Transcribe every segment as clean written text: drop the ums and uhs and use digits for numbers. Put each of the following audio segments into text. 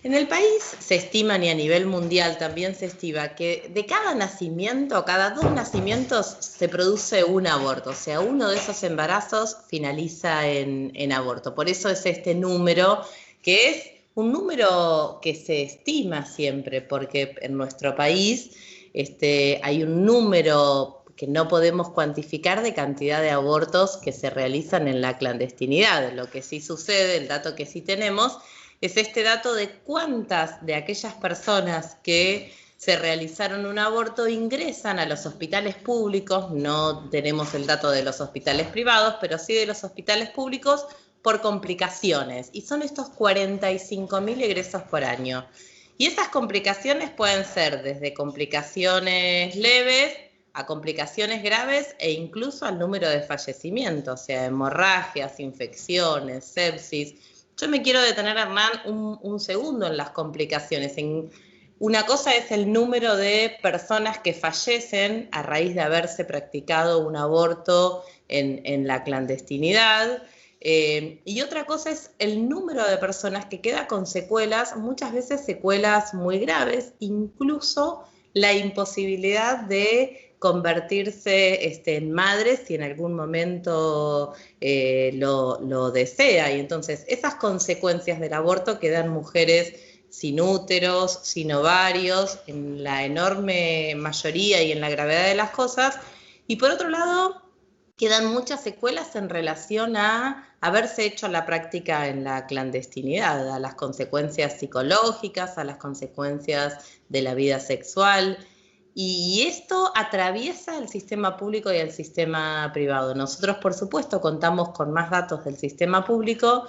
En el país se estima, y a nivel mundial también se estima, que de cada nacimiento, cada 2 nacimientos se produce un aborto. O sea, uno de esos embarazos finaliza en aborto. Por eso es este número, que es un número que se estima siempre, porque en nuestro país hay un número que no podemos cuantificar de cantidad de abortos que se realizan en la clandestinidad. Lo que sí sucede, el dato que sí tenemos, es este dato de cuántas de aquellas personas que se realizaron un aborto ingresan a los hospitales públicos. No tenemos el dato de los hospitales privados, pero sí de los hospitales públicos por complicaciones. Y son estos 45.000 egresos por año. Y esas complicaciones pueden ser desde complicaciones leves a complicaciones graves e incluso al número de fallecimientos, o sea, hemorragias, infecciones, sepsis. Yo me quiero detener, Hernán, un segundo en las complicaciones. Una cosa es el número de personas que fallecen a raíz de haberse practicado un aborto en la clandestinidad, y otra cosa es el número de personas que queda con secuelas, muchas veces secuelas muy graves, incluso la imposibilidad de convertirse en madre si en algún momento lo desea. Y entonces esas consecuencias del aborto quedan mujeres sin úteros, sin ovarios, en la enorme mayoría y en la gravedad de las cosas. Y por otro lado, quedan muchas secuelas en relación a haberse hecho la práctica en la clandestinidad, a las consecuencias psicológicas, a las consecuencias de la vida sexual. Y esto atraviesa el sistema público y el sistema privado. Nosotros, por supuesto, contamos con más datos del sistema público,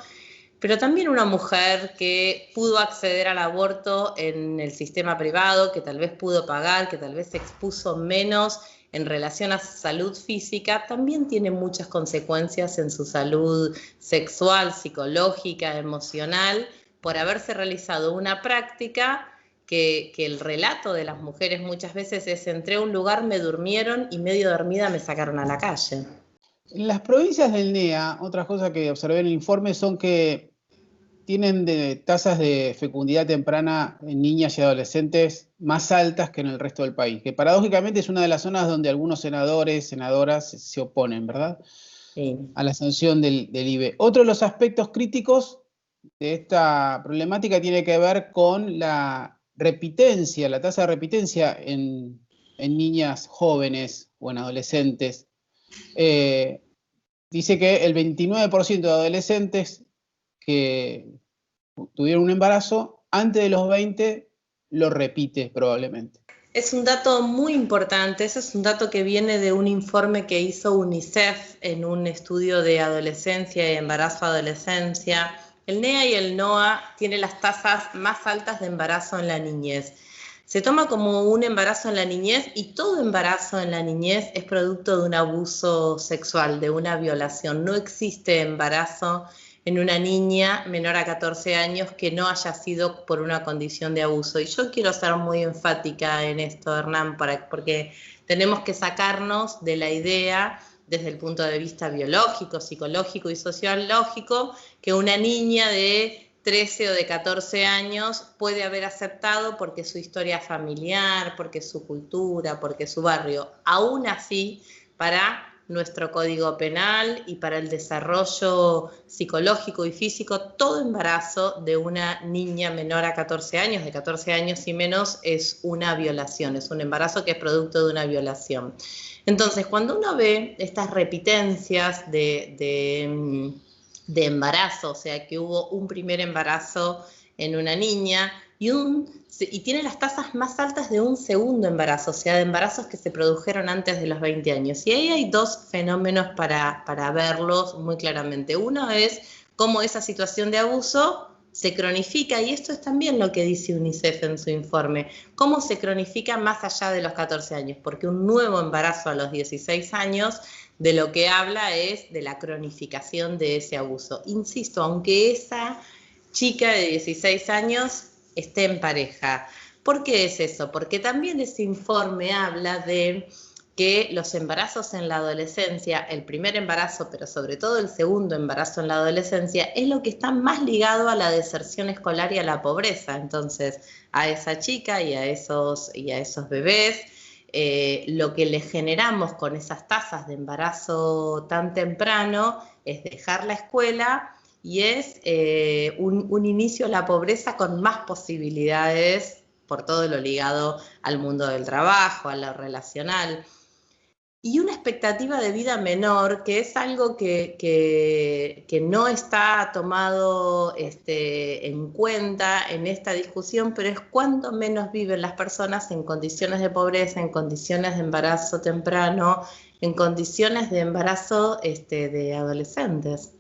pero también una mujer que pudo acceder al aborto en el sistema privado, que tal vez pudo pagar, que tal vez se expuso menos en relación a su salud física, también tiene muchas consecuencias en su salud sexual, psicológica, emocional, por haberse realizado una práctica que el relato de las mujeres muchas veces es: entré a un lugar, me durmieron y medio dormida me sacaron a la calle. En las provincias del NEA, otra cosa que observé en el informe son que tienen tasas de fecundidad temprana en niñas y adolescentes más altas que en el resto del país, que paradójicamente es una de las zonas donde algunos senadores, senadoras se oponen, ¿verdad? Sí. A la sanción del IVE. Otro de los aspectos críticos de esta problemática tiene que ver con la repitencia, la tasa de repitencia en niñas jóvenes o en adolescentes. Dice que el 29% de adolescentes que tuvieron un embarazo antes de los 20 lo repite probablemente. Es un dato muy importante. Ese es un dato que viene de un informe que hizo UNICEF en un estudio de adolescencia y embarazo-adolescencia. El NEA y el NOA tienen las tasas más altas de embarazo en la niñez. Se toma como un embarazo en la niñez, y todo embarazo en la niñez es producto de un abuso sexual, de una violación. No existe embarazo en una niña menor a 14 años que no haya sido por una condición de abuso. Y yo quiero ser muy enfática en esto, Hernán, porque tenemos que sacarnos de la idea, desde el punto de vista biológico, psicológico y sociológico, que una niña de 13 o de 14 años puede haber aceptado porque su historia familiar, porque su cultura, porque su barrio. Aún así, para nuestro Código Penal y para el desarrollo psicológico y físico, todo embarazo de una niña menor a 14 años, de 14 años y menos, es una violación, es un embarazo que es producto de una violación. Entonces, cuando uno ve estas repitencias de embarazo, o sea, que hubo un primer embarazo en una niña y tiene las tasas más altas de un segundo embarazo, o sea, de embarazos que se produjeron antes de los 20 años. Y ahí hay dos fenómenos para verlos muy claramente. Uno es cómo esa situación de abuso se cronifica, y esto es también lo que dice UNICEF en su informe, cómo se cronifica más allá de los 14 años, porque un nuevo embarazo a los 16 años de lo que habla es de la cronificación de ese abuso. Insisto, aunque esa chica de 16 años esté en pareja. ¿Por qué es eso? Porque también ese informe habla de que los embarazos en la adolescencia, el primer embarazo, pero sobre todo el segundo embarazo en la adolescencia, es lo que está más ligado a la deserción escolar y a la pobreza. Entonces, a esa chica y a esos bebés, lo que les generamos con esas tasas de embarazo tan temprano es dejar la escuela y es un inicio a la pobreza con más posibilidades por todo lo ligado al mundo del trabajo, a lo relacional. Y una expectativa de vida menor, que es algo que no está tomado en cuenta en esta discusión, pero es cuánto menos viven las personas en condiciones de pobreza, en condiciones de embarazo temprano, en condiciones de embarazo de adolescentes.